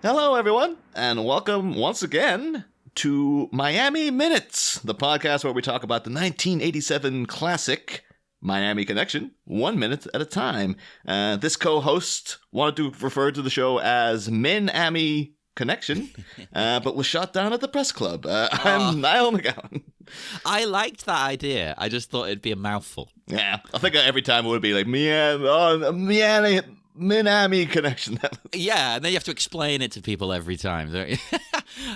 Hello, everyone, and welcome once again to Miami Minutes, the podcast where we talk about the 1987 classic Miami Connection, 1 minute at a time. This co-host wanted to refer to the show as Min-Ami Connection, but was shot down at the press club. I'm Niall McGowan. I liked that idea. I just thought it'd be a mouthful. Yeah, I think every time it would be like, Min-Ami Connection. Yeah, and then you have to explain it to people every time, don't you?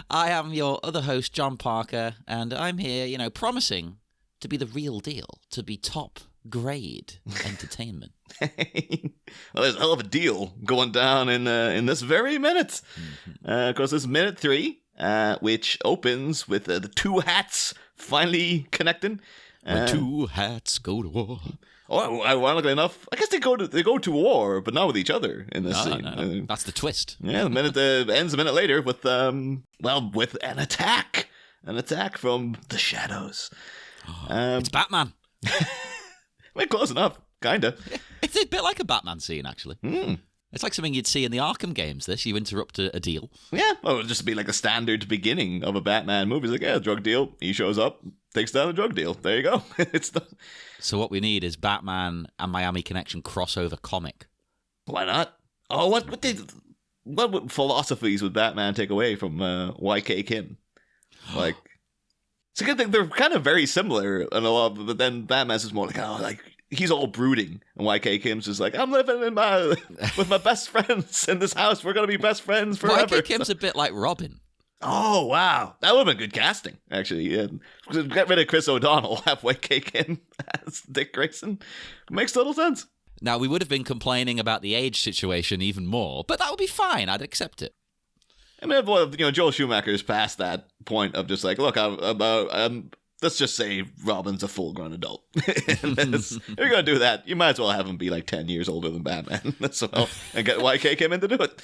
I am your other host, John Parker, and I'm here, promising to be the real deal, to be top grade entertainment. Well, there's a hell of a deal going down in this very minute. Of course, this is minute 3, which opens with the two hats finally connecting. When two hats go to war. Oh, ironically enough, I guess they go to war, but not with each other in this scene. No. That's the twist. Yeah, the minute ends a minute later with with an attack from the shadows. It's Batman. Well, close enough, kinda. It's a bit like a Batman scene, actually. It's like something you'd see in the Arkham games. You interrupt a deal. Yeah, well, it would just be like a standard beginning of a Batman movie. It's like, yeah, drug deal. He shows up, takes down a drug deal. There you go. So what we need is Batman and Miami Connection crossover comic. Why not? Oh, what philosophies would Batman take away from YK Kim? Like, it's a good thing. They're kind of very similar in a lot, but then Batman's just more like, he's all brooding, and YK Kim's just like, I'm living with my best friends in this house. We're gonna be best friends forever. YK Kim's a bit like Robin. Oh, wow. That would have been good casting, actually. Yeah. Get rid of Chris O'Donnell, have YK Kim as Dick Grayson. Makes total sense. Now, we would have been complaining about the age situation even more, but that would be fine. I'd accept it. I mean, Joel Schumacher's past that point of just like, look, let's just say Robin's a full-grown adult. If you're going to do that, you might as well have him be like 10 years older than Batman as well, and get YK Kim in to do it.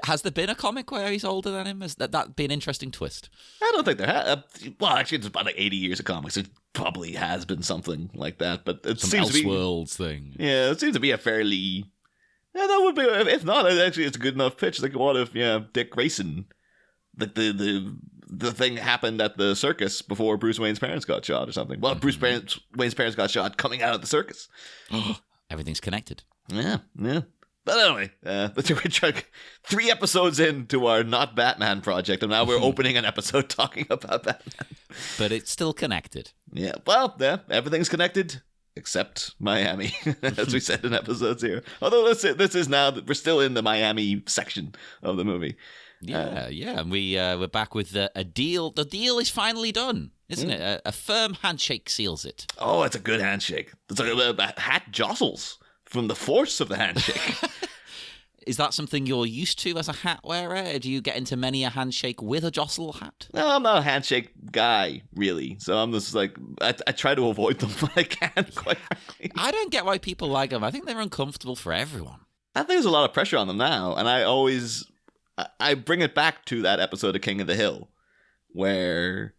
Has there been a comic where he's older than him? Has that be an interesting twist? I don't think there has. Well, actually, it's about like 80 years of comics. It probably has been something like that, but it seems to be Elseworlds thing. Yeah, it seems to be a fairly. Yeah, that would be. If not, actually, it's a good enough pitch. Like, what if Dick Grayson, like the thing happened at the circus before Bruce Wayne's parents got shot or something? Well, Bruce Wayne's parents got shot coming out of the circus. Everything's connected. Yeah. But anyway, we're 3 episodes into our Not Batman project, and now we're opening an episode talking about Batman. But it's still connected. Yeah, well, everything's connected except Miami, as we said in episodes here. Although this is now, we're still in the Miami section of the movie. Yeah, and we're back with a deal. The deal is finally done, isn't it? A firm handshake seals it. Oh, it's a good handshake. It's like a hat jostles from the force of the handshake. Is that something you're used to as a hat wearer? Do you get into many a handshake with a jostle hat? No, I'm not a handshake guy, really. So I'm just like, I try to avoid them when I can, quite frankly. I don't get why people like them. I think they're uncomfortable for everyone. I think there's a lot of pressure on them now. And I bring it back to that episode of King of the Hill where...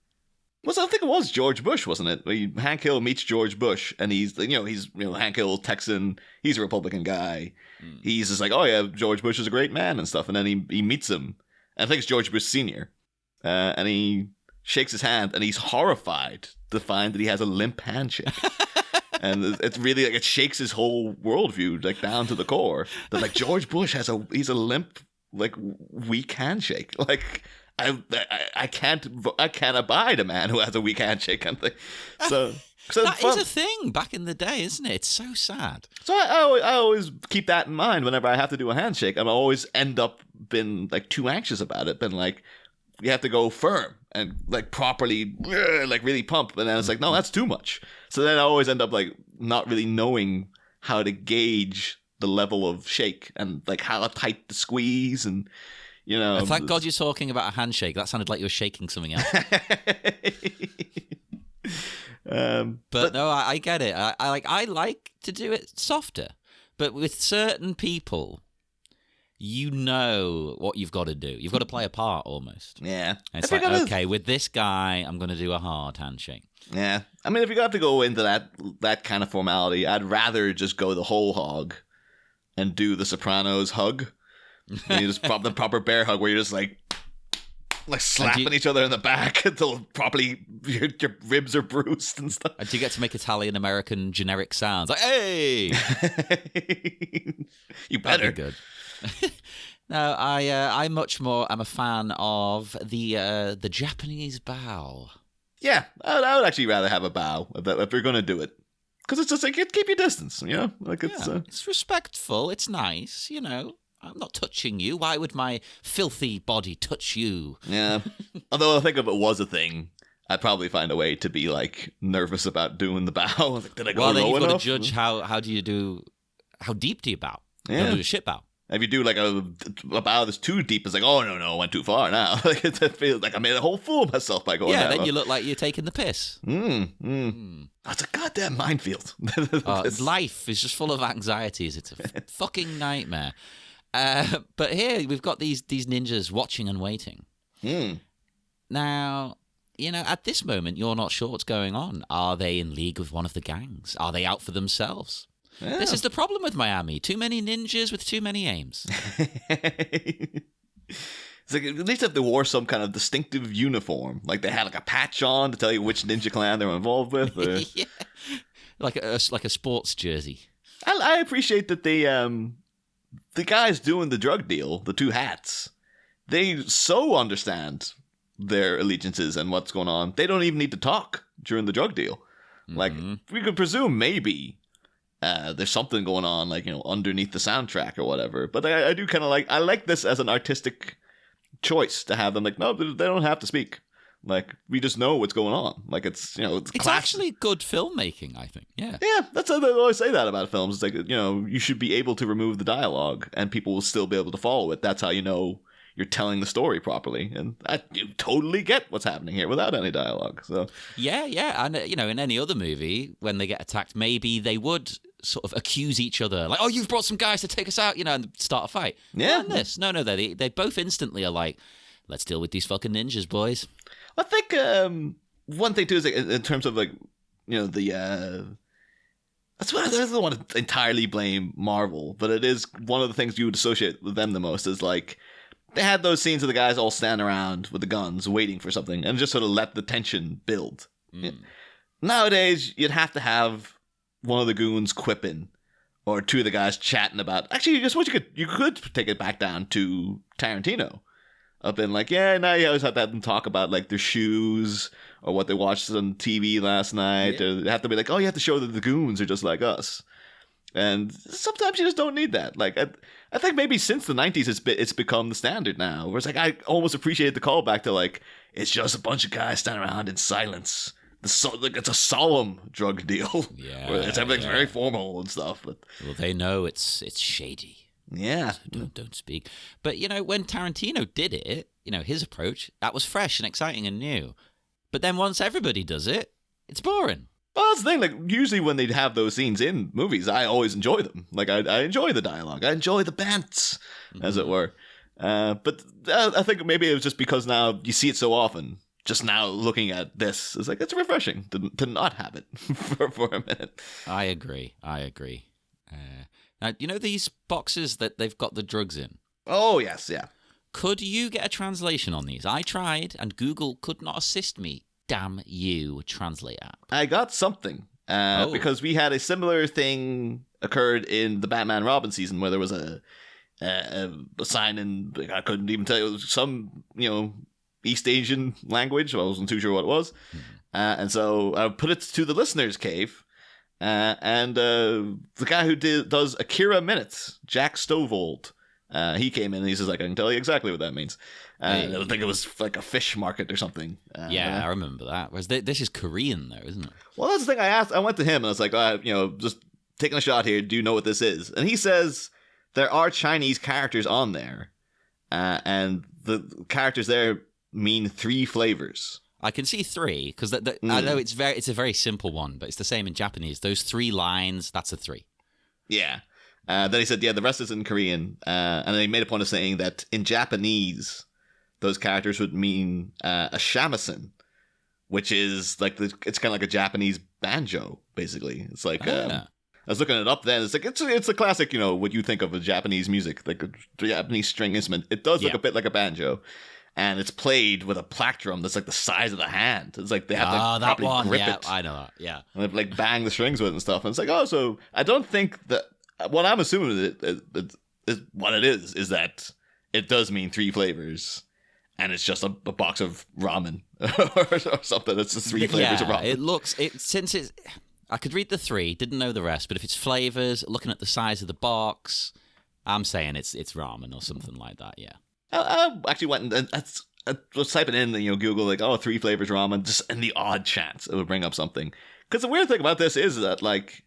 I think it was George Bush, wasn't it? Hank Hill meets George Bush, and he's Hank Hill, Texan. He's a Republican guy. He's just like, oh yeah, George Bush is a great man and stuff. And then he meets him, and I think it's George Bush Sr. And he shakes his hand, and he's horrified to find that he has a limp handshake. And it's really like it shakes his whole worldview like down to the core. That like George Bush he's a limp, like weak handshake, like. I can't abide a man who has a weak handshake kind of thing. So that is a thing back in the day, isn't it? It's so sad. So I always keep that in mind whenever I have to do a handshake. I always end up being like too anxious about it. Been like, you have to go firm and like properly, like really pump. And then it's like, no, that's too much. So then I always end up like not really knowing how to gauge the level of shake and like how tight to squeeze and. Thank God you're talking about a handshake. That sounded like you were shaking something else. But no, I get it. I like to do it softer, but with certain people, you know what you've got to do. You've got to play a part almost. Yeah, and it's like, okay, with this guy, I'm going to do a hard handshake. Yeah, I mean, if you have to go into that kind of formality, I'd rather just go the whole hog and do the Sopranos hug. And you just the proper bear hug where you're just like slapping each other in the back until properly your ribs are bruised and stuff. And you get to make Italian-American generic sounds. Like, hey! You better. That'd be good. No, I much more am a fan of the Japanese bow. Yeah, I would actually rather have a bow if you're going to do it. Because it's just like, keep your distance, you know? Like it's respectful, it's nice, you know? I'm not touching you. Why would my filthy body touch you? Yeah. Although I think if it was a thing, I'd probably find a way to be like nervous about doing the bow. Like, did I go low enough? Well, then you've got to judge how deep do you bow? Yeah. You do a shit bow. If you do like a bow that's too deep, it's like, oh no, I went too far now. Like it feels like I made a whole fool of myself by going. Yeah, then you look like you're taking the piss. That's a goddamn minefield. Life is just full of anxieties. It's a fucking nightmare. But here we've got these ninjas watching and waiting. Now, you know, at this moment, you're not sure what's going on. Are they in league with one of the gangs? Are they out for themselves? Yeah. This is the problem with Miami. Too many ninjas with too many aims. It's like at least if they wore some kind of distinctive uniform, like they had like a patch on to tell you which ninja clan they're involved with. Or... Yeah. Like a sports jersey. I appreciate that the guys doing the drug deal, the two hats, they so understand their allegiances and what's going on. They don't even need to talk during the drug deal. Like we could presume maybe there's something going on, like, you know, underneath the soundtrack or whatever. But I do kind of like this as an artistic choice to have them like, no, they don't have to speak. Like, we just know what's going on. Like, it's, you know, it's actually good filmmaking, I think. Yeah. Yeah, that's how they always say that about films. It's like, you know, you should be able to remove the dialogue and people will still be able to follow it. That's how you know you're telling the story properly. And you totally get what's happening here without any dialogue. So yeah. And, you know, in any other movie, when they get attacked, maybe they would sort of accuse each other. Like, oh, you've brought some guys to take us out, you know, and start a fight. Yeah. No, they both instantly are like, let's deal with these fucking ninjas, boys. I think one thing, too, is like, in terms of, like, you know, that's what I don't want to entirely blame Marvel, but it is one of the things you would associate with them the most is, like, they had those scenes of the guys all standing around with the guns waiting for something and just sort of let the tension build. Yeah. Nowadays, you'd have to have one of the goons quipping or two of the guys chatting about... Actually, just what you could take it back down to Tarantino. Up in like, yeah, now you always have to have them talk about like their shoes or what they watched on TV last night. Yeah. Or they have to be like, oh, you have to show that the goons are just like us. And sometimes you just don't need that. Like, I think maybe since the 90s, it's become the standard now. Where it's like, I almost appreciate the callback to like, it's just a bunch of guys standing around in silence. Like, it's a solemn drug deal. Yeah. Where everything's very formal and stuff. But well, they know it's shady. Yeah. So don't speak. But, you know, when Tarantino did it, you know, his approach, that was fresh and exciting and new. But then once everybody does it, it's boring. Well, that's the thing. Like, usually when they'd have those scenes in movies, I always enjoy them. Like, I enjoy the dialogue. I enjoy the bants, as it were. But I think maybe it was just because now you see it so often. Just now looking at this, it's like, it's refreshing to not have it for a minute. I agree. Now, you know these boxes that they've got the drugs in? Oh, yes, yeah. Could you get a translation on these? I tried, and Google could not assist me. Damn you, Translate app. I got something, because we had a similar thing occurred in the Batman Robin season where there was a sign in, I couldn't even tell you, it was some, you know, East Asian language. I wasn't too sure what it was. And so I put it to the listener's cave. And the guy who does Akira Minutes, Jack Stovold, he came in and he says, like, I can tell you exactly what that means. I think it was like a fish market or something. Yeah, I remember that. Whereas this is Korean, though, isn't it? Well, that's the thing. I went to him and I was like, you know, just taking a shot here. Do you know what this is? And he says there are Chinese characters on there, and the characters there mean 3 flavors. I can see 3 because I know it's a very simple one, but it's the same in Japanese. Those 3 lines, that's a 3. Yeah. Then he said, yeah, the rest is in Korean, and then he made a point of saying that in Japanese, those characters would mean a shamisen, which is like it's kind of like a Japanese banjo, basically. It's like I was looking it up then. It's like it's a classic, what you think of as Japanese music, like a Japanese string instrument. It does look a bit like a banjo, and it's played with a plectrum that's like the size of the hand. It's like they have to properly grip it. I know that. Yeah, and they like bang the strings with it and stuff. And it's like, so I don't think that what I'm assuming is what it is that it does mean 3 flavors. And it's just a box of ramen or something. It's just 3 flavors of ramen. I could read the 3, didn't know the rest, but if it's flavors, looking at the size of the box, I'm saying it's ramen or something like that, yeah. I actually went and I was typing in, Google, like, 3 flavors ramen, just in the odd chance it would bring up something. Because the weird thing about this is that, like,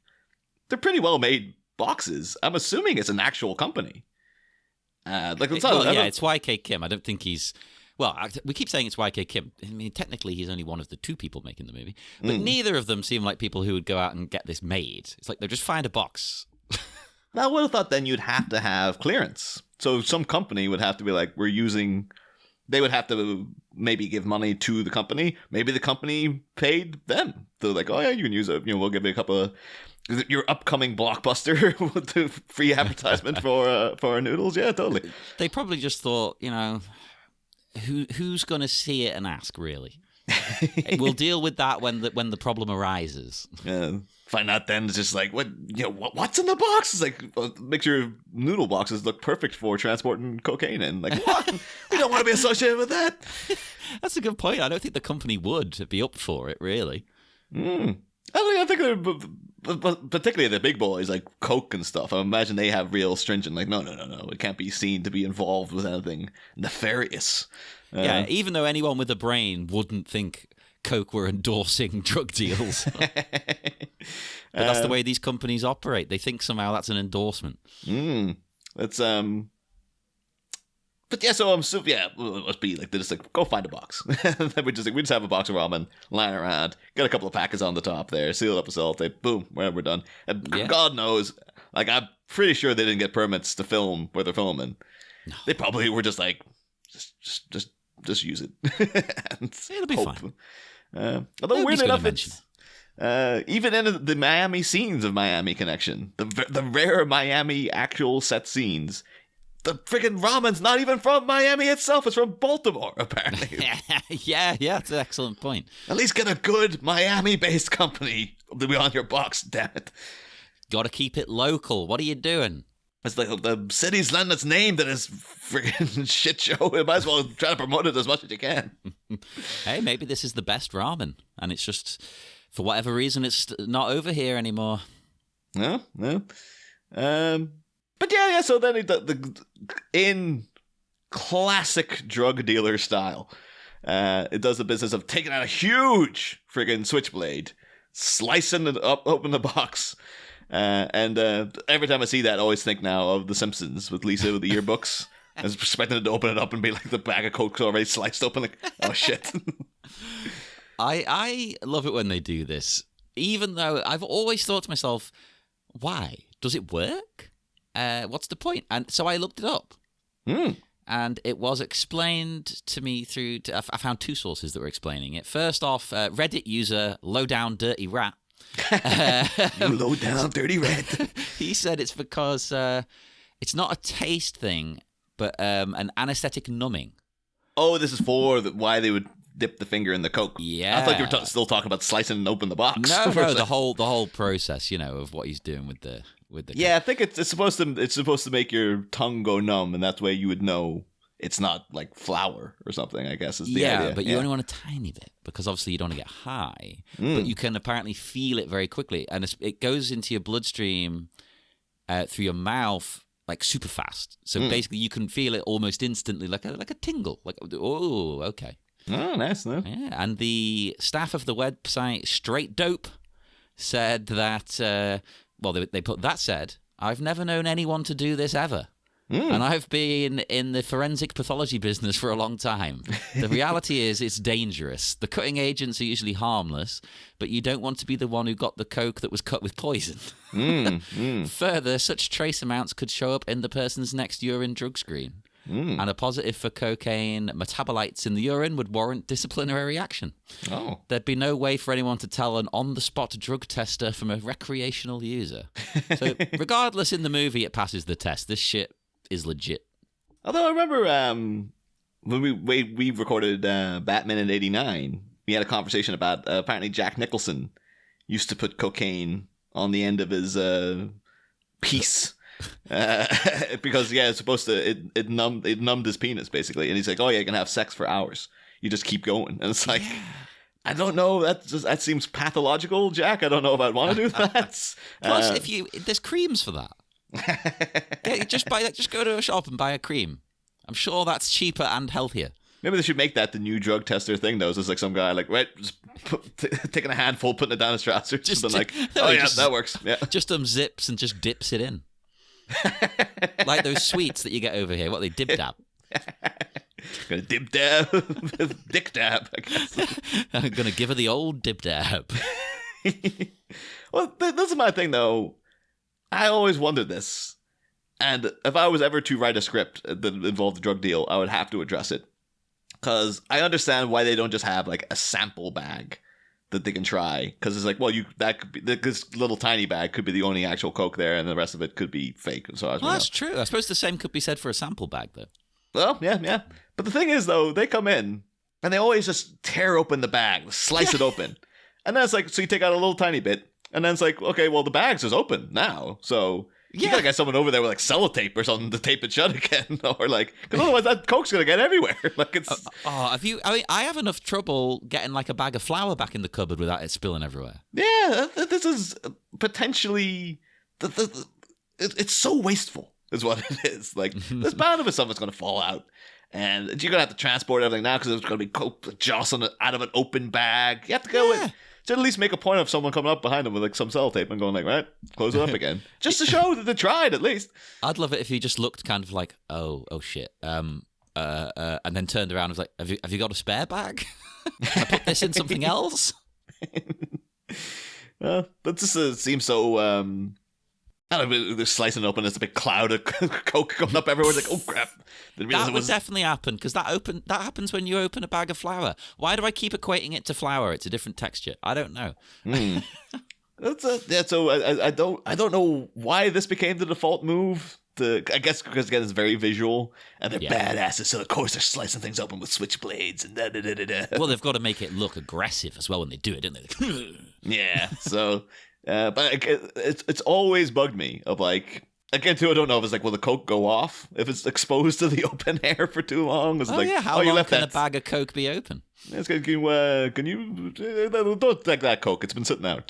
they're pretty well made boxes. I'm assuming it's an actual company. It's YK Kim. I don't think he's... Well, we keep saying it's YK Kim. I mean, technically, he's only one of the 2 people making the movie. But neither of them seem like people who would go out and get this made. It's like they'll just find a box. Now, I would have thought then you'd have to have clearance. So some company would have to be like, they would have to maybe give money to the company. Maybe the company paid them. They're like, oh, yeah, you can use it. We'll give you a couple of... Your upcoming blockbuster with the free advertisement for noodles. Yeah, totally. They probably just thought, who's going to see it and ask, really? We'll deal with that when the problem arises. Yeah. Find out then it's just like, what's in the box? It's like, make your noodle boxes look perfect for transporting cocaine in. Like, what? We don't want to be associated with that. That's a good point. I don't think the company would be up for it, really. I think they're, particularly the big boys like Coke and stuff. I imagine they have real stringent, like, no, it can't be seen to be involved with anything nefarious. Yeah, even though anyone with a brain wouldn't think Coke were endorsing drug deals. But that's the way these companies operate. They think somehow that's an endorsement. It's But yeah, so it must be like they just like go find a box. Then we just have a box of ramen lying around, got a couple of packets on the top there, seal it up with sellotape, boom, we're done. And God knows, like I'm pretty sure they didn't get permits to film where they're filming. No. They probably were just like, just use it. It'll be fine. Although weird enough, it's even in the Miami scenes of Miami Connection, the rare Miami actual set scenes. The friggin' ramen's not even from Miami itself. It's from Baltimore, apparently. yeah, that's an excellent point. At least get a good Miami-based company to be on your box, damn it. Got to keep it local. What are you doing? It's like the city's lending its name to this friggin' shit show. You might as well try to promote it as much as you can. Hey, maybe this is the best ramen, and it's just, for whatever reason, it's not over here anymore. No. But yeah, so then in classic drug dealer style, it does the business of taking out a huge friggin' switchblade, slicing it up, open the box, and every time I see that, I always think now of The Simpsons with Lisa with the yearbooks. I was expecting it to open it up and be like the bag of Coke's already sliced open, like, oh shit. I love it when they do this, even though I've always thought to myself, why? Does it work? What's the point? And so I looked it up. And it was explained to me I found 2 sources that were explaining it. First off, Reddit user Lowdown Dirty Rat. You low down dirty rat. He said it's because it's not a taste thing, but an anesthetic numbing. Oh, this is for why they would dip the finger in the Coke. Yeah, I thought you were still talking about slicing and open the box. No, the whole process, of what he's doing with the yeah, I think it's supposed to make your tongue go numb, and that's why you would know it's not like flour or something, I guess is the idea. Yeah, but you only want a tiny bit because obviously you don't want to get high, but you can apparently feel it very quickly, and it goes into your bloodstream through your mouth like super fast. So basically, you can feel it almost instantly, like a tingle. Like, oh, okay. Oh, nice, no? Yeah, and the staff of the website Straight Dope said that. Well, they put that said, I've never known anyone to do this ever. And I've been in the forensic pathology business for a long time. The reality is it's dangerous. The cutting agents are usually harmless, but you don't want to be the one who got the Coke that was cut with poison. Further, such trace amounts could show up in the person's next urine drug screen. and a positive for cocaine metabolites in the urine would warrant disciplinary action. Oh. There'd be no way for anyone to tell an on-the-spot drug tester from a recreational user. So regardless, in the movie, it passes the test. This shit is legit. Although I remember when we recorded Batman in '89, we had a conversation about apparently Jack Nicholson used to put cocaine on the end of his piece. Because it's supposed to it numbed his penis basically, and he's like, oh yeah, you can have sex for hours, you just keep going, and it's like, I don't know, that seems pathological, Jack. I don't know if I'd want to do that. Plus, there's creams for that. Just go to a shop and buy a cream. I'm sure that's cheaper and healthier. Maybe they should make that the new drug tester thing, though. So it's like some guy, like, right, just taking a handful, putting it down his trousers, just like, that works. Yeah, just zips and just dips it in. Like those sweets that you get over here. What, they dib dab? Gonna dib dab, dick dab, I guess. I'm gonna give her the old dib dab. Well, this is my thing, though. I always wondered this, and if I was ever to write a script that involved a drug deal, I would have to address it, because I understand why they don't just have like a sample bag that they can try, because it's like, well, that could be, this little tiny bag could be the only actual coke there, and the rest of it could be fake. So that's true. I suppose the same could be said for a sample bag, though. Well, yeah. But the thing is, though, they come in and they always just tear open the bag, slice it open, and then it's like, so you take out a little tiny bit, and then it's like, okay, well, the bag's just open now, so you gotta get someone over there with like sellotape or something to tape it shut again, or like, because otherwise that coke's gonna get everywhere. Like it's. I have enough trouble getting like a bag of flour back in the cupboard without it spilling everywhere. Yeah, this is potentially it's so wasteful, is what it is. Like, there's bound to be something that's gonna fall out, and you're gonna have to transport everything now because there's gonna be coke jostling out of an open bag. You have to go in. To at least make a point of someone coming up behind them with like some sellotape and going like, right, close it up again, just to show that they tried at least. I'd love it if you just looked kind of like, oh shit, and then turned around and was like, have you got a spare bag? Can I put this in something else? Well, that just seems so. I don't know, they're slicing it open. There's a big cloud of coke going up everywhere. It's like, oh crap! That would definitely happen, because that happens when you open a bag of flour. Why do I keep equating it to flour? It's a different texture. I don't know. So I don't know why this became the default move. I guess because again it's very visual and they're badasses, so of course they're slicing things open with switchblades and da. Well, they've got to make it look aggressive as well when they do it, don't they? Yeah. So. But it's always bugged me of like, again too, I don't know if it's like, will the coke go off if it's exposed to the open air for too long? It's how long can a bag of coke be open? Can you don't take that coke, it's been sitting out.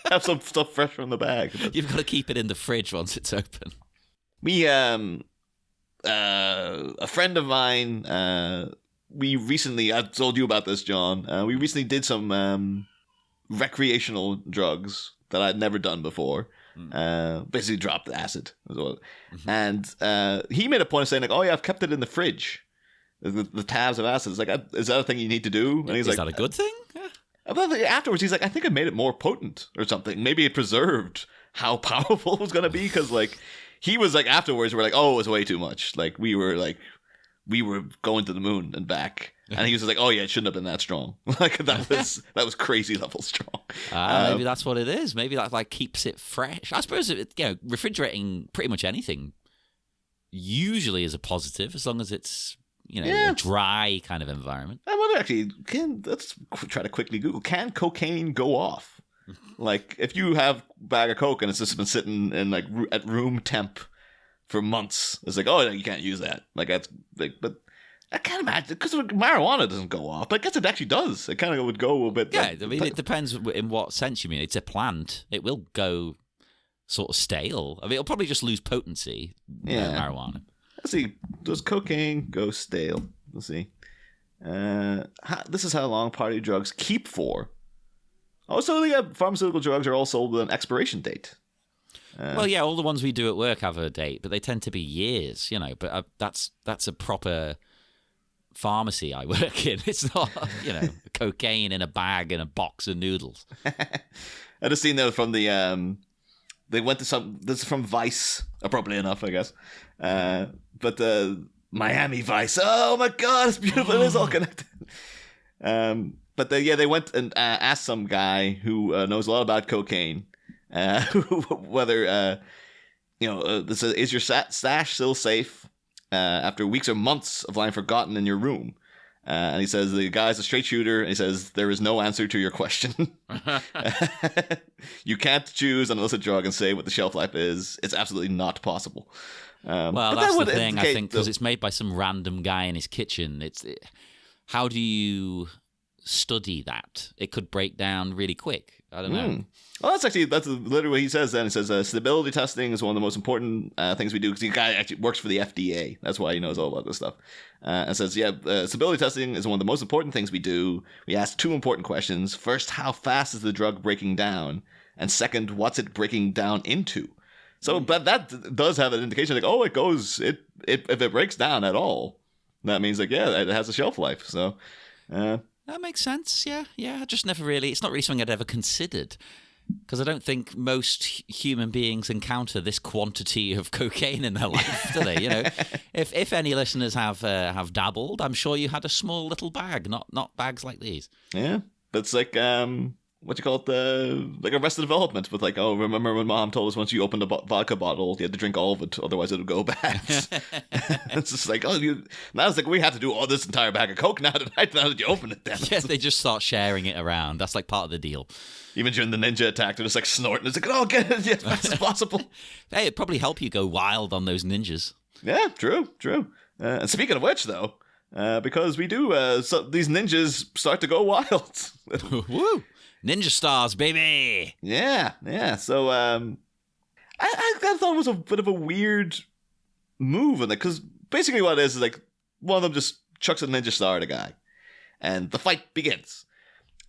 Have some stuff fresh from the bag. You've got to keep it in the fridge once it's open. We a friend of mine, we recently, I told you about this, John, we recently did some recreational drugs that I'd never done before. Basically dropped acid as well. And he made a point of saying like, oh yeah, I've kept it in the fridge, the tabs of acid. It's like, is that a thing you need to do? And he's is like, that a good thing? Afterwards he's like, I think it made it more potent or something. Maybe it preserved how powerful it was going to be, because like he was like, afterwards we're like, oh, it was way too much, like we were going to the moon and back. And he was just like, "Oh yeah, it shouldn't have been that strong. Like that was crazy level strong." Maybe that's what it is. Maybe that like keeps it fresh. I suppose refrigerating pretty much anything usually is a positive, as long as it's a dry kind of environment. I wonder actually, let's try to quickly Google: can cocaine go off? Like if you have a bag of coke and it's just been sitting in like at room temp for months, it's like, oh, you can't use that. Like that's like, but. I can't imagine, because marijuana doesn't go off, but I guess it actually does. It kind of would go a bit. Yeah, I mean, it depends in what sense you mean. It's a plant. It will go sort of stale. I mean, it'll probably just lose potency. Marijuana. Let's see. Does cocaine go stale? Let's see. This is how long party drugs keep for. Also, pharmaceutical drugs are all sold with an expiration date. Well, yeah, all the ones we do at work have a date, but they tend to be years, But that's a proper pharmacy I work in. It's not, cocaine in a bag in a box of noodles. I just seen that from the they went to this is from Vice, appropriately enough, I guess. But Miami Vice. Oh my God, it's beautiful. It is all connected. But they went and asked some guy who knows a lot about cocaine, whether this is your stash still safe after weeks or months of lying forgotten in your room. And he says the guy's a straight shooter, and he says there is no answer to your question. You can't choose an illicit drug and say what the shelf life is. It's absolutely not possible. Well, that's the thing, I think, because it's made by some random guy in his kitchen. How do you study that? It could break down really quick. I don't know. Well, that's literally what he says then. He says stability testing is one of the most important things we do, because the guy actually works for the FDA. That's why he knows all about this stuff. And says, stability testing is one of the most important things we do. We ask two important questions. First, how fast is the drug breaking down? And second, what's it breaking down into? So, but that does have an indication, if it breaks down at all, that means it has a shelf life. So, that makes sense. Yeah. It's not really something I'd ever considered, because I don't think most human beings encounter this quantity of cocaine in their life, do they? If any listeners have dabbled, I'm sure you had a small little bag, not bags like these. Yeah, but it's like what you call it, like Arrested Development, with remember when Mom told us once you opened a vodka bottle, you had to drink all of it, otherwise it would go bad. It's just like, now it's like we have to do all this entire bag of Coke now tonight, now that you open it. Then. Yes, they just start sharing it around. That's like part of the deal. Even during the ninja attack, they're just like snorting. It's like, get it as fast as possible. Hey, it'd probably help you go wild on those ninjas. Yeah, true. And speaking of which, though, because we do, these ninjas start to go wild. Woo! Ninja stars, baby! Yeah. So, I thought it was a bit of a weird move in it, because basically what it is like one of them just chucks a ninja star at a guy, and the fight begins.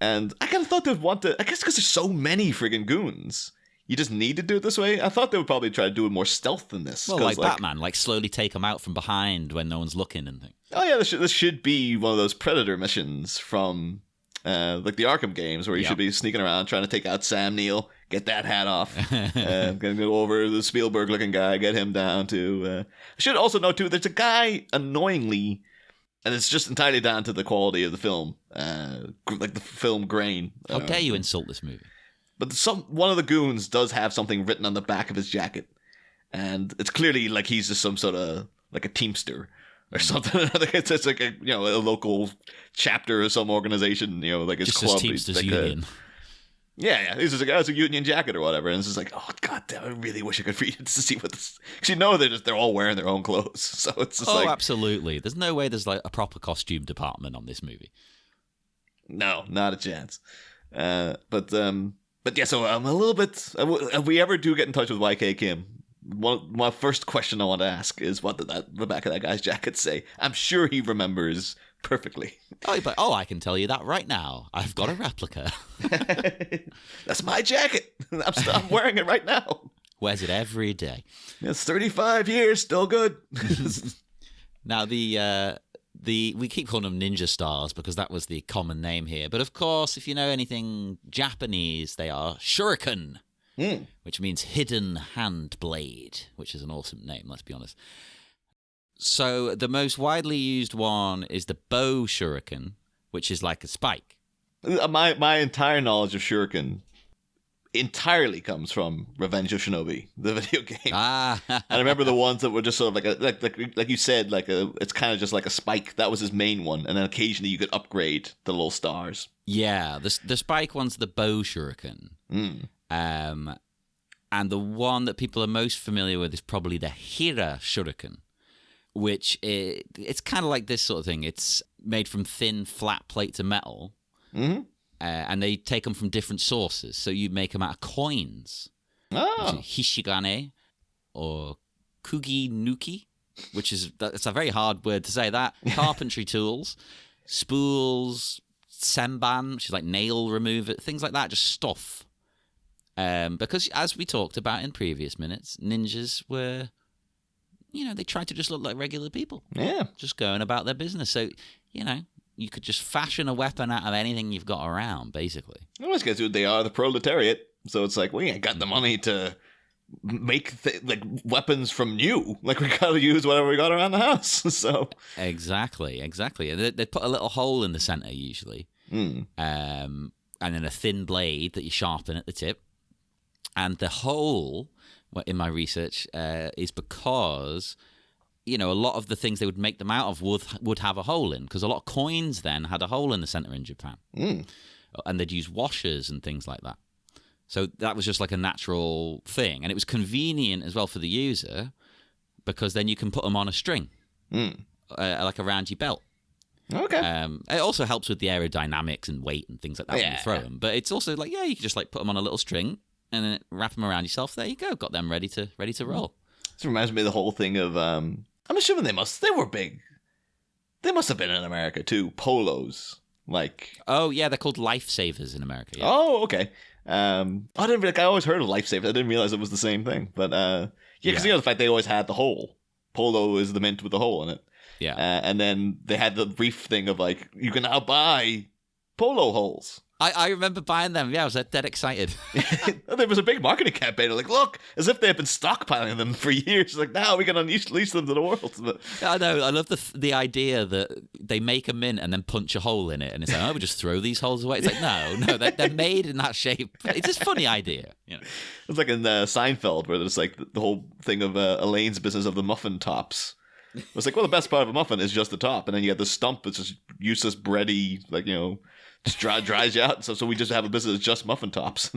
And I kind of thought they'd want to, I guess because there's so many friggin' goons, you just need to do it this way. I thought they would probably try to do it more stealth than this. Well, like Batman, slowly take them out from behind when no one's looking and things. Oh yeah, this should be one of those Predator missions from like the Arkham games, where you should be sneaking around trying to take out Sam Neill, get that hat off, gonna go over the Spielberg-looking guy, get him down to. I should also note too, there's a guy annoyingly, and it's just entirely down to the quality of the film, like the film grain. How dare you insult this movie? But one of the goons does have something written on the back of his jacket, and it's clearly like he's just some sort of like a Teamster or something. It's like a local chapter of some organization, like his just club. Just Teamsters Union. Yeah. He's just like, it's a union jacket or whatever, and it's just like, oh god damn, I really wish I could read it to see what this. Because they're all wearing their own clothes, so it's just absolutely. There's no way there's like a proper costume department on this movie. No, not a chance. But yeah, so I'm a little bit. If we ever do get in touch with YK Kim, my first question I want to ask is what did the back of that guy's jacket say? I'm sure he remembers perfectly. I can tell you that right now. I've got a replica. That's my jacket. I'm wearing it right now. Wears it every day. It's 35 years, still good. Now we keep calling them ninja stars because that was the common name here. But of course, if you know anything Japanese, they are shuriken, which means hidden hand blade, which is an awesome name, let's be honest. So the most widely used one is the bow shuriken, which is like a spike. My entire knowledge of shuriken entirely comes from Revenge of Shinobi, the video game. And I remember the ones that were just sort of like you said, it's kind of just like a spike. That was his main one, and then occasionally you could upgrade the little stars. Yeah, the spike one's the bow shuriken. And the one that people are most familiar with is probably the Hira shuriken, which it's kind of like this sort of thing. It's made from thin, flat plates of metal. Mm-hmm. And they take them from different sources. So you make them out of coins. Oh. Hishigane or kugi nuki, it's a very hard word to say that. Carpentry tools, spools, senban, which is like nail remover, things like that, just stuff. Because as we talked about in previous minutes, ninjas were, they tried to just look like regular people. Yeah. Just going about their business. So, you could just fashion a weapon out of anything you've got around, basically. In most cases, they are the proletariat, so it's like, we ain't got the money to make like weapons from new. Like, we gotta use whatever we got around the house. So Exactly. And they put a little hole in the center usually, and then a thin blade that you sharpen at the tip. And the hole, in my research, is because, a lot of the things they would make them out of would have a hole in, because a lot of coins then had a hole in the center in Japan. And they'd use washers and things like that. So that was just like a natural thing. And it was convenient as well for the user, because then you can put them on a string, like around your belt. Okay. It also helps with the aerodynamics and weight and things like that when you throw them. But it's also like, you can just like put them on a little string and then wrap them around yourself. There you go. Got them ready to roll. This reminds me of the whole thing of, I'm assuming they were big. They must have been in America too. Polos. Like. Oh, yeah. They're called lifesavers in America. Yeah. Oh, okay. I always heard of lifesavers. I didn't realize it was the same thing. But, because the fact they always had the hole. Polo is the mint with the hole in it. Yeah. And then they had the brief thing of like, you can now buy polo holes. I remember buying them. Yeah, I was dead excited. There was a big marketing campaign. Like, look, as if they had been stockpiling them for years. Like, now we can unleash them to the world. But I know. I love the idea that they make a mint and then punch a hole in it. And it's like, we just throw these holes away. It's like, no, they're made in that shape. It's just a funny idea. It's like in Seinfeld, where there's like the whole thing of Elaine's business of the muffin tops. It's like, well, the best part of a muffin is just the top, and then you get the stump. It's just useless, bready, like, just dries you out. So we just have a business that's just muffin tops.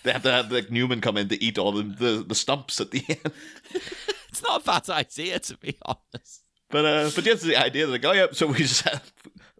They have to have like Newman come in to eat all the stumps at the end. It's not a bad idea, to be honest. But yes, the idea like, so we just have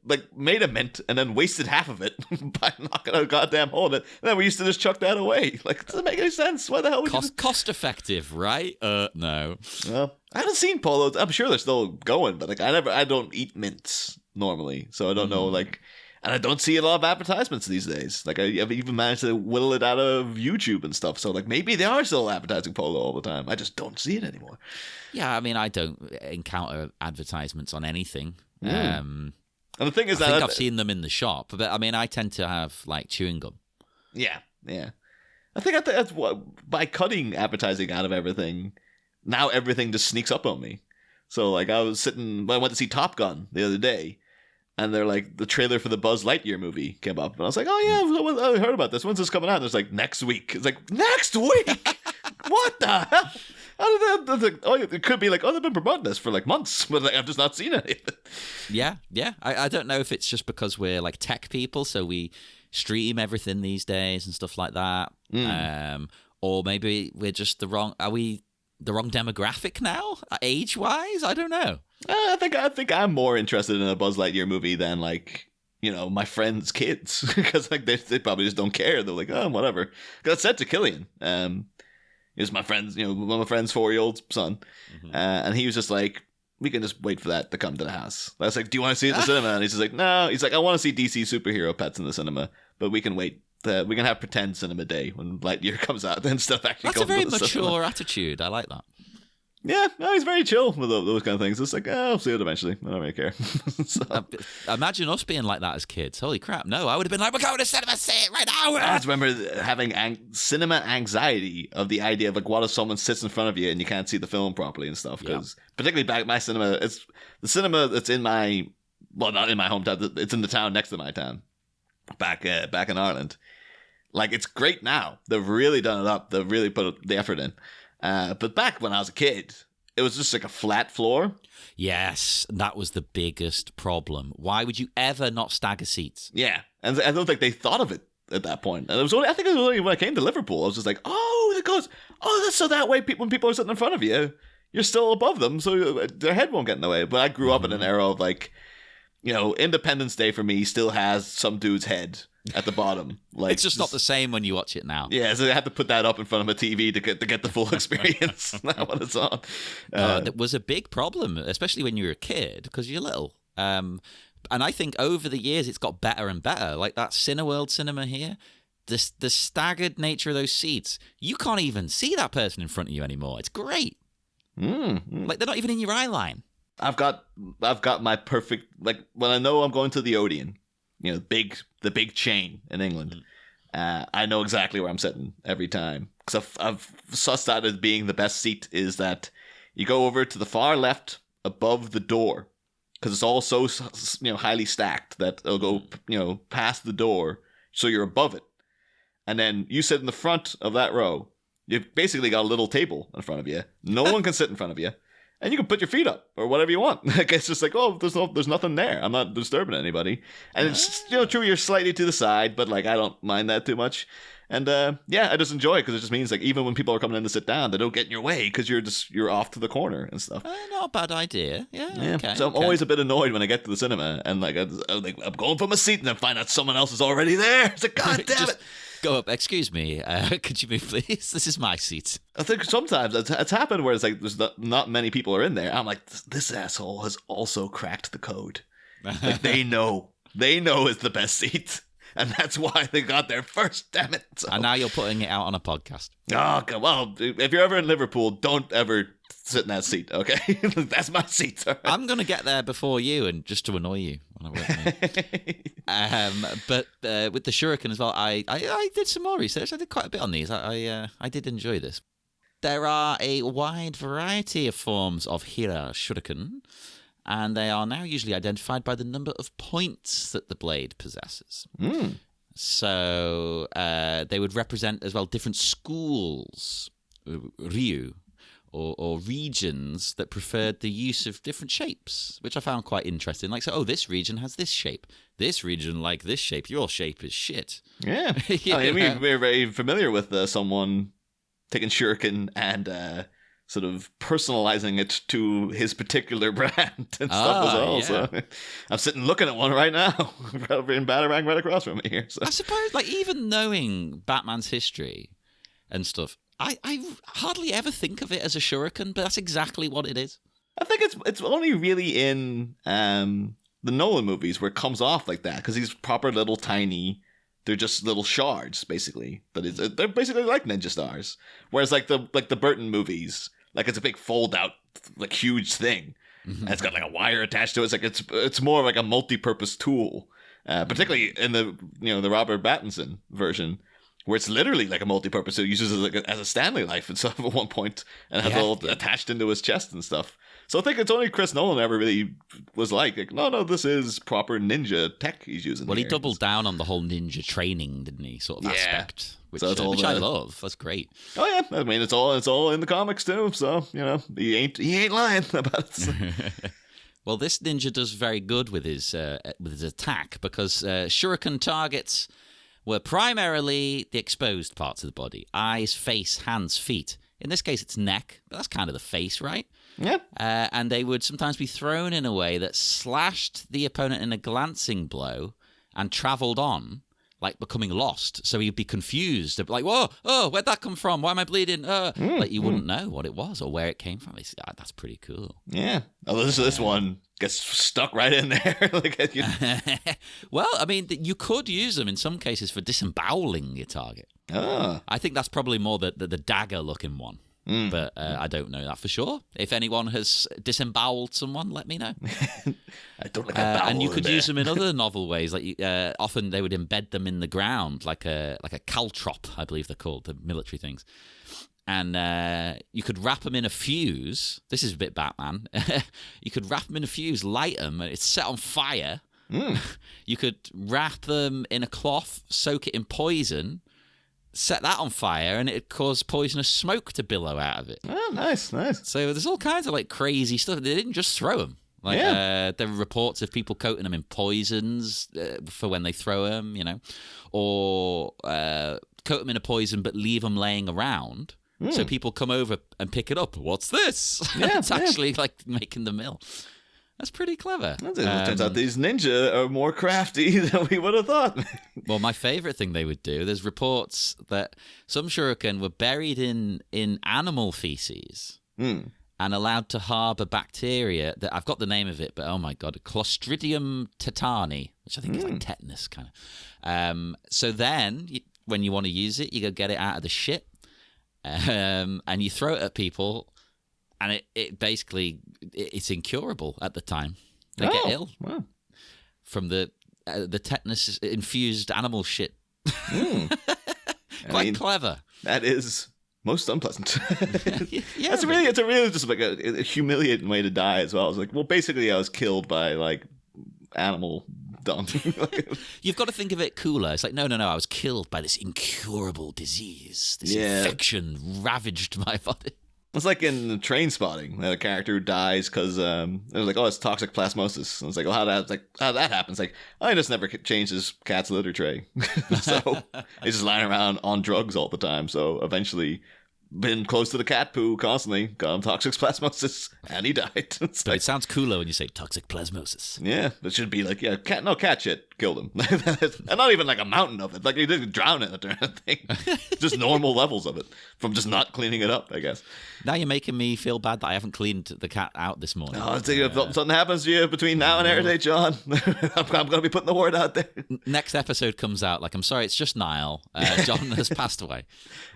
like made a mint and then wasted half of it by knocking out a goddamn hole in it, and then we used to just chuck that away. Like, it doesn't make any sense. Why the hell? Cost effective, right? No. Well, I haven't seen polos. I'm sure they're still going, but like I don't eat mints normally, so I don't know. Like, and I don't see a lot of advertisements these days. Like, I've even managed to whittle it out of YouTube and stuff. So like, maybe they are still advertising polo all the time. I just don't see it anymore. Yeah, I mean, I don't encounter advertisements on anything. And the thing is, I think I've seen them in the shop, but I mean, I tend to have like chewing gum. Yeah. I think that's what, by cutting advertising out of everything, now everything just sneaks up on me. So like, I went to see Top Gun the other day, and they're like, the trailer for the Buzz Lightyear movie came up, and I was like, oh yeah, I heard about this. When's this coming out? And it's like, next week. It's like, next week? What the hell? It could be like, they've been promoting this for like months, but like, I've just not seen any of it. Yeah. I don't know if it's just because we're like tech people, so we stream everything these days and stuff like that. Or maybe we're just are we the wrong demographic now, age-wise? I don't know. I think I'm more interested in a Buzz Lightyear movie than like, my friends' kids, because like they probably just don't care. They're like, oh, whatever. Because I said to Killian, is my friend's, one of my friend's 4-year-old son, and he was just like, we can just wait for that to come to the house. I was like, do you want to see it in the cinema? And he's just like, no. He's like, I want to see DC superhero pets in the cinema, but we can wait. We can have pretend cinema day when Lightyear comes out instead of actually. That's a very mature cinema. attitude. I like that. Yeah, no, he's very chill with those kind of things. It's like, I'll see it eventually. I don't really care. So. Imagine us being like that as kids. Holy crap. No, I would have been like, we're going to cinema, see it right now. I just remember having cinema anxiety of the idea of like, what if someone sits in front of you and you can't see the film properly and stuff? Because particularly back at my cinema, it's the cinema that's in my, well, not in my hometown, it's in the town next to my town, back in Ireland. Like, it's great now. They've really done it up. They've really put the effort in. But back when I was a kid, it was just like a flat floor. Yes, that was the biggest problem. Why would you ever not stagger seats? Yeah, and I don't think they thought of it at that point. And I think it was only when I came to Liverpool, I was just like, that's so that way when people are sitting in front of you, you're still above them, so their head won't get in the way. But I grew up in an era of like, Independence Day for me still has some dude's head at the bottom. Like, it's just not the same when you watch it now. Yeah, so I had to put that up in front of a TV to get the full experience now when it's on. That was a big problem, especially when you were a kid, because you're little. And I think over the years it's got better and better. Like that Cineworld cinema here, the staggered nature of those seats, you can't even see that person in front of you anymore. It's great. Like they're not even in your eye line. I've got my perfect, like when I know I'm going to the Odeon, the big chain in England. I know exactly where I'm sitting every time because I've sussed that as being the best seat, is that you go over to the far left above the door, because it's all so highly stacked that it'll go past the door, so you're above it, and then you sit in the front of that row. You've basically got a little table in front of you. No one can sit in front of you. And you can put your feet up or whatever you want. Like, it's just like, oh, there's nothing there. I'm not disturbing anybody. And it's true, you're slightly to the side, but like I don't mind that too much. And I just enjoy it because it just means like even when people are coming in to sit down, they don't get in your way because you're off to the corner and stuff. Not a bad idea. Yeah. Okay, so I'm always a bit annoyed when I get to the cinema and like I'm going for my seat and then find out someone else is already there. It's like, God damn it. Go up. Excuse me. Could you move, please? This is my seat. I think sometimes it's happened where it's like there's not many people are in there. I'm like, this asshole has also cracked the code. Like they know it's the best seat, and that's why they got there first. Damn it! So. And now you're putting it out on a podcast. Oh, okay. Well, if you're ever in Liverpool, don't ever sit in that seat. Okay, that's my seat. Right? I'm gonna get there before you, and just to annoy you. But with the shuriken as well, I did some more research. I did quite a bit on these. I did enjoy this. There are a wide variety of forms of hira shuriken, and they are now usually identified by the number of points that the blade possesses. So they would represent as well different schools, ryu, or regions that preferred the use of different shapes, which I found quite interesting. Like, so, this region has this shape. This region like this shape. Your shape is shit. Yeah. I mean, we're very familiar with someone taking shuriken and sort of personalizing it to his particular brand and stuff as well. Yeah. So I'm sitting looking at one right now in Batarang right across from me here. So. I suppose, like, even knowing Batman's history and stuff, I hardly ever think of it as a shuriken, but that's exactly what it is. I think it's only really in the Nolan movies where it comes off like that, because he's proper little tiny. They're just little shards, basically. But they're basically like ninja stars. Whereas like the Burton movies, like it's a big fold out, like huge thing, and it's got like a wire attached to it. It's like it's more like a multi-purpose tool, particularly in the Robert Pattinson version. Where it's literally like a multi-purpose. So it uses it as a Stanley knife and stuff at one point, and has all attached into his chest and stuff. So I think it's only Chris Nolan ever really was like no, this is proper ninja tech he's using. Well, he doubled down on the whole ninja training, didn't he? Sort of aspect, which I love. That's great. Oh yeah, I mean it's all in the comics too. So he ain't lying about it. Well, this ninja does very good with his attack because shuriken targets were primarily the exposed parts of the body: eyes, face, hands, feet. In this case, it's neck, but that's kind of the face, right? Yeah. And they would sometimes be thrown in a way that slashed the opponent in a glancing blow and travelled on, like becoming lost. So he'd be confused, like, whoa, oh, where'd that come from? Why am I bleeding? Like you wouldn't know what it was or where it came from. That's pretty cool. Yeah. Oh, this one gets stuck right in there. Well, I mean, you could use them in some cases for disemboweling your target. Oh. I think that's probably more the dagger-looking one. But I don't know that for sure. If anyone has disemboweled someone, let me know. I don't like a bowel. And you could use them in other novel ways. Like often they would embed them in the ground, like a caltrop, I believe they're called, the military things. And you could wrap them in a fuse. This is a bit Batman. You could wrap them in a fuse, light them, and it's set on fire. You could wrap them in a cloth, soak it in poison, set that on fire, and it'd cause poisonous smoke to billow out of it. Oh, nice. So there's all kinds of like crazy stuff. They didn't just throw them. Like there were reports of people coating them in poisons for when they throw them, or coat them in a poison but leave them laying around. So people come over and pick it up. What's this? It's actually like making the mill. That's pretty clever. It turns out these ninja are more crafty than we would have thought. Well, my favorite thing they would do, there's reports that some shuriken were buried in animal feces and allowed to harbor bacteria that I've got the name of it, but oh my God, Clostridium tetani, which I think is like tetanus kind of. So then when you want to use it, you go get it out of the shit and you throw it at people. And it basically, it's incurable at the time. They get ill from the tetanus-infused animal shit. Quite clever. That is most unpleasant. Yeah, It's a really just like a humiliating way to die as well. I was like, well, basically, I was killed by like animal donkey. you've got to think of it cooler. It's like, no, I was killed by this incurable disease. This infection ravaged my body. It's like in Train Spotting, a character who dies because it was like, oh, it's toxic plasmosis. And it's like, well, how that happens? Like, oh, he just never changed his cat's litter tray, so he's just lying around on drugs all the time. So eventually, been close to the cat poo constantly, got him toxic plasmosis, and he died. It's But it sounds cooler when you say toxic plasmosis. yeah, it should be like, yeah, cat shit killed him. And not even like a mountain of it. Like he didn't drown in it or anything. Just normal levels of it from just not cleaning it up, I guess. Now you're making me feel bad that I haven't cleaned the cat out this morning. Oh, if something happens to you between now and air date, John, I'm going to be putting the word out there. Next episode comes out, like, I'm sorry, it's just Niall. John has passed away.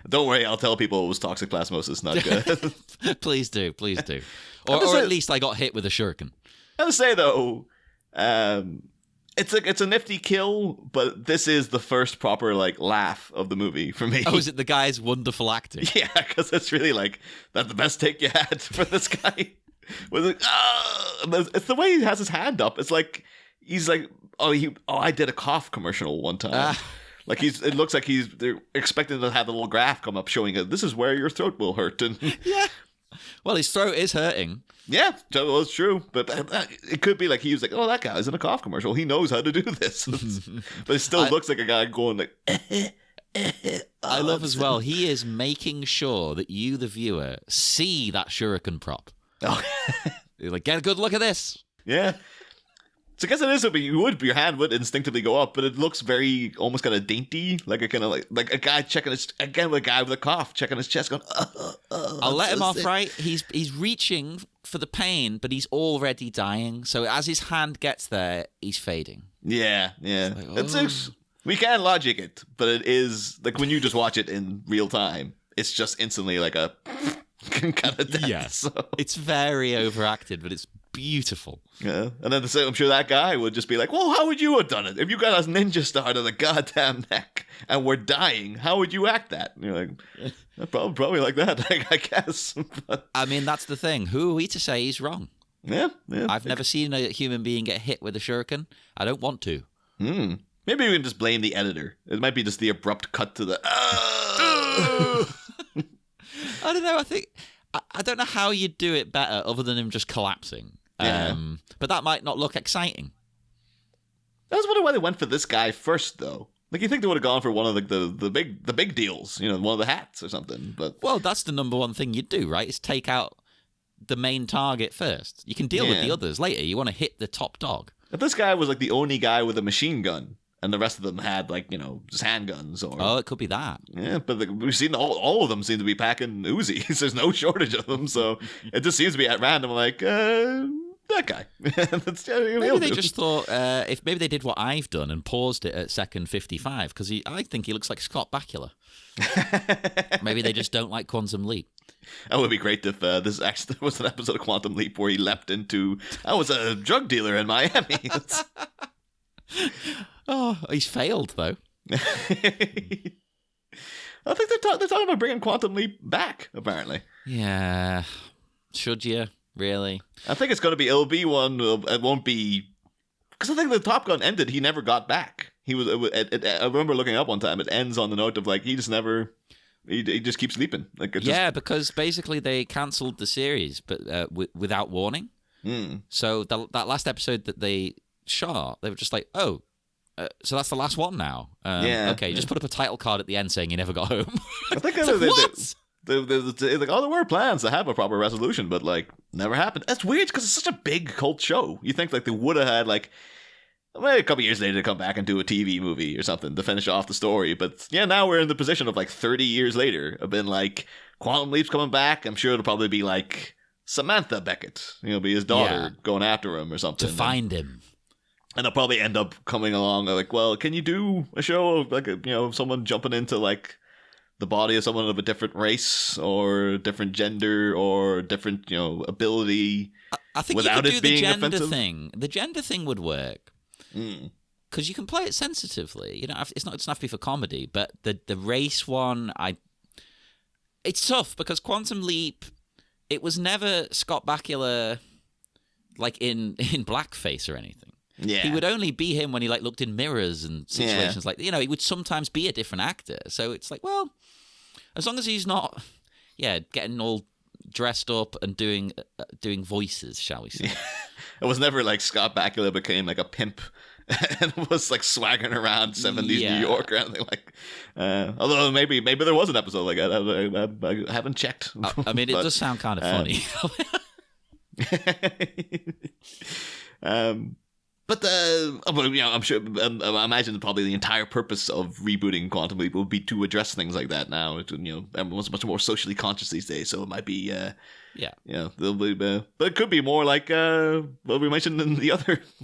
Don't worry, I'll tell people it was toxic plasmosis, not good. Please do. Or at least I got hit with a shuriken. I would say, though, it's a nifty kill, but this is the first proper like laugh of the movie for me. Oh, is it the guy's wonderful acting? Yeah, because it's really like, that's the best take you had for this guy. Was like, it's the way he has his hand up. It's like he's like, I did a cough commercial one time. Like it looks like they're expecting to have the little graph come up showing it. This is where your throat will hurt. And Yeah. Well, his throat is hurting. yeah, well, it's true. But it could be like he was like, oh, that guy's in a cough commercial. He knows how to do this. But it still looks like a guy going like. I love as well. He is making sure that you, the viewer, see that shuriken prop. Oh. You're like, get a good look at this. Yeah. So I guess it is something your hand would instinctively go up, but it looks very almost kind of dainty, like a kind of like a guy checking his a guy with a cough checking his chest, going. I'll let him off, right? He's reaching for the pain, but he's already dying. So as his hand gets there, he's fading. Yeah. It's we can logic it, but it is like when you just watch it in real time, it's just instantly like a kind of death. Yeah, So. it's very overacted, but it's beautiful. Yeah, and then I'm sure that guy would just be like, well, how would you have done it? If you got a ninja star to the goddamn neck and we're dying, how would you act that? And you're like, probably like that, I guess. But, I mean, that's the thing. Who are we to say he's wrong? Yeah. I've never seen a human being get hit with a shuriken. I don't want to. Maybe we can just blame the editor. It might be just the abrupt cut to the... I don't know. I don't know how you'd do it better other than him just collapsing. Yeah. But that might not look exciting. I was wondering why they went for this guy first, though. Like, you think they would have gone for one of the big deals, one of the hats or something. But well, that's the number one thing you'd do, right? Is take out the main target first. You can deal with the others later. You want to hit the top dog. If this guy was like the only guy with a machine gun, and the rest of them had like just handguns or oh, it could be that. Yeah, but we've seen all of them seem to be packing Uzis. There's no shortage of them, so it just seems to be at random. Like that guy. Maybe they just thought if maybe they did what I've done and paused it at second 55 because I think he looks like Scott Bakula. Maybe they just don't like Quantum Leap. That would be great if this actually was an episode of Quantum Leap where he leapt into I was a drug dealer in Miami. Oh, he's failed though. I think they're talking about bringing Quantum Leap back. Apparently, yeah. Should you really? I think it'll be one. It won't be because I think the Top Gun ended. He never got back. He was. I remember looking up one time. It ends on the note of like he just never. He just keeps sleeping. Like because basically they cancelled the series, but without warning. So that last episode that they shot, they were just like, oh. So that's the last one now. Okay, just put up a title card at the end saying you never got home. I think what? Like, there were plans to have a proper resolution, but like never happened. That's weird because it's such a big cult show. You think like they would have had like maybe a couple years later to come back and do a TV movie or something to finish off the story. But yeah, now we're in the position of like 30 years later. I've been like Quantum Leap's coming back. I'm sure it'll probably be like Samantha Beckett, be his daughter going after him or something to find him. And they'll probably end up coming along like, well, can you do a show of like, someone jumping into like the body of someone of a different race or different gender or different, ability? I think without you could it do being the gender offensive? thing. The gender thing would work because you can play it sensitively. It's not have to be for comedy, but the race one, It's tough because Quantum Leap, it was never Scott Bakula like in blackface or anything. Yeah. He would only be him when he like looked in mirrors and situations like, he would sometimes be a different actor. So it's like, well, as long as he's not, getting all dressed up and doing voices, shall we say. Yeah. It was never like Scott Bakula became like a pimp and was like swaggering around 70s New York or anything like. Although maybe there was an episode like that. I haven't checked. I mean, it does sound kind of funny. But I'm sure. I imagine probably the entire purpose of rebooting Quantum Leap would be to address things like that. Now, everyone's much more socially conscious these days, so it might be. They'll be, but it could be more like what we mentioned in one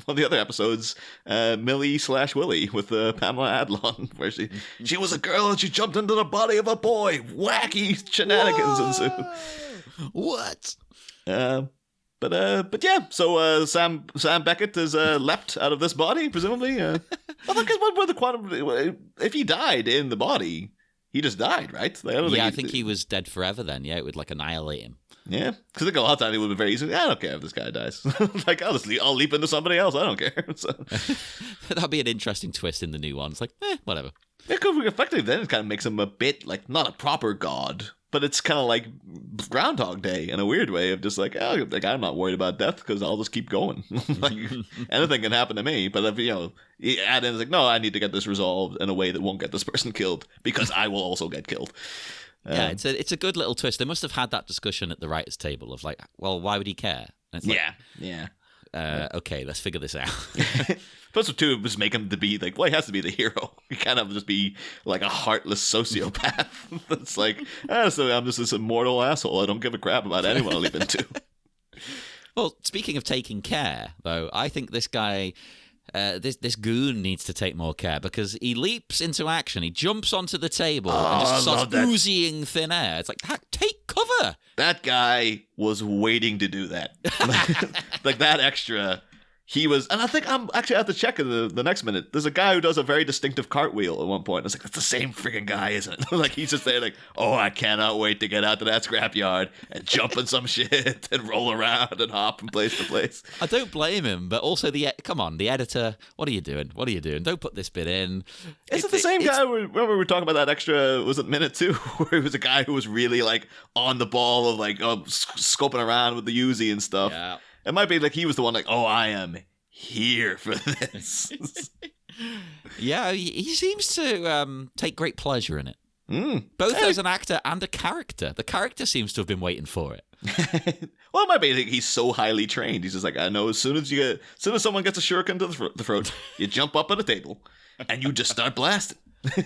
of the other episodes, Millie/Willie with Pamela Adlon, where she was a girl and she jumped into the body of a boy. Wacky shenanigans ensue. What? But yeah, so Sam Beckett is leapt out of this body, presumably. I think what were the quantum? If he died in the body, he just died, right? Like, I think he was dead forever. Then, it would like annihilate him. Yeah, because I think a lot of times it would be very easy. I don't care if this guy dies. Like I'll leap into somebody else. I don't care. So. That'd be an interesting twist in the new one. It's like, whatever. It could be effective. Then it kind of makes him a bit like not a proper god. But it's kind of like Groundhog Day in a weird way of just like, I'm not worried about death because I'll just keep going. Like anything can happen to me. But if you add in, it's like, no, I need to get this resolved in a way that won't get this person killed because I will also get killed. It's a good little twist. They must have had that discussion at the writers' table of like, well, why would he care? And it's like, okay, let's figure this out. Plus, two just make him to be like, well, he has to be the hero. He can't have just be like a heartless sociopath. That's like, so I'm just this immortal asshole. I don't give a crap about anyone I leap into. Well, speaking of taking care, though, I think this guy, this goon needs to take more care because he leaps into action. He jumps onto the table and just starts oozing thin air. It's like, take cover. That guy was waiting to do that. Like that extra. He was, and I think I'm actually at the check in the next minute. There's a guy who does a very distinctive cartwheel at one point. I was like, that's the same freaking guy, isn't it? Like he's just there, like, oh, I cannot wait to get out to that scrapyard and jump on some shit and roll around and hop from place to place. I don't blame him, but also the editor. What are you doing? Don't put this bit in. Is it the same guy? Remember we were talking about that extra? Was it minute 2 where it was a guy who was really like on the ball of like scoping around with the Uzi and stuff. Yeah. It might be like he was the one like, oh, I am here for this. Yeah, he seems to take great pleasure in it. Both as an actor and a character. The character seems to have been waiting for it. Well, it might be like he's so highly trained. He's just like, I know as soon as someone gets a shuriken to the throat, you jump up at a table and you just start blasting.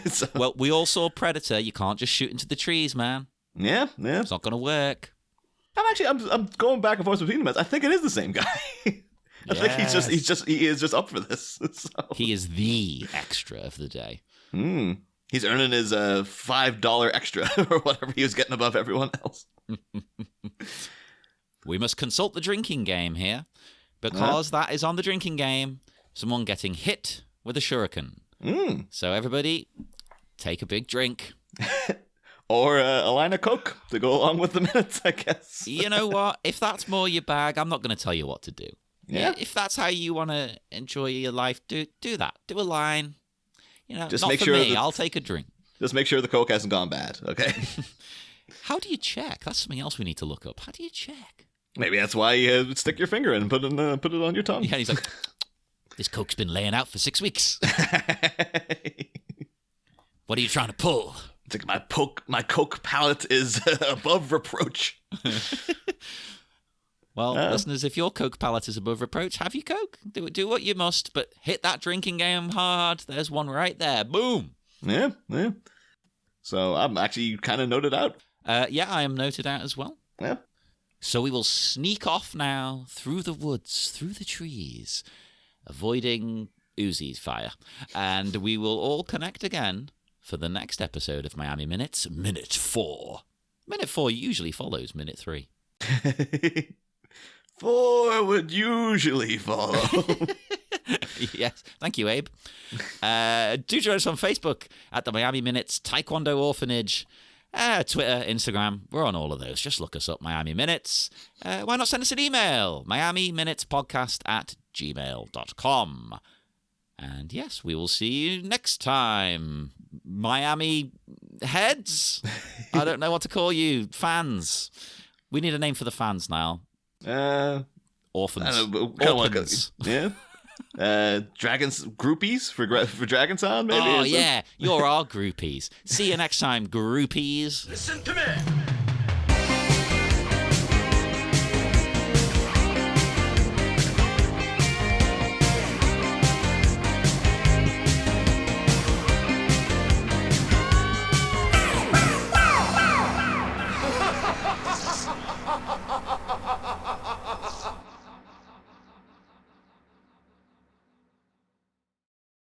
So, well, we all saw Predator. You can't just shoot into the trees, man. Yeah. It's not going to work. I'm going back and forth between them. I think it is the same guy. I think he is just up for this. So. He is the extra of the day. He's earning his $5 extra or whatever he was getting above everyone else. We must consult the drinking game here because that is on the drinking game. Someone getting hit with a shuriken. So everybody, take a big drink. Or a line of Coke to go along with the minutes, I guess. You know what? If that's more your bag, I'm not going to tell you what to do. Yeah. If that's how you want to enjoy your life, do that. Do a line. Just not make for sure me. I'll take a drink. Just make sure the Coke hasn't gone bad, okay? How do you check? That's something else we need to look up. How do you check? Maybe that's why you stick your finger in and put it on your tongue. Yeah, he's like, this Coke's been laying out for 6 weeks. What are you trying to pull? It's like my Coke palate is above reproach. Well, listeners, if your Coke palate is above reproach, have your Coke. Do what you must, but hit that drinking game hard. There's one right there. Boom. Yeah. So I'm actually kind of noted out. Yeah, I am noted out as well. Yeah. So we will sneak off now through the woods, through the trees, avoiding Uzi's fire. And we will all connect again for the next episode of Miami Minutes, Minute 4. Minute 4 usually follows Minute 3. 4 would usually follow. Yes. Thank you, Abe. Do join us on Facebook at the Miami Minutes Taekwondo Orphanage. Twitter, Instagram, we're on all of those. Just look us up, Miami Minutes. Why not send us an email? miamiminutespodcast@gmail.com. And yes, we will see you next time. Miami heads? I don't know what to call you. Fans. We need a name for the fans now. Orphans. I don't know, Orphans. Yeah. Dragons groupies for Dragon Sound, maybe. Oh yeah, you're our groupies. See you next time, groupies. Listen to me.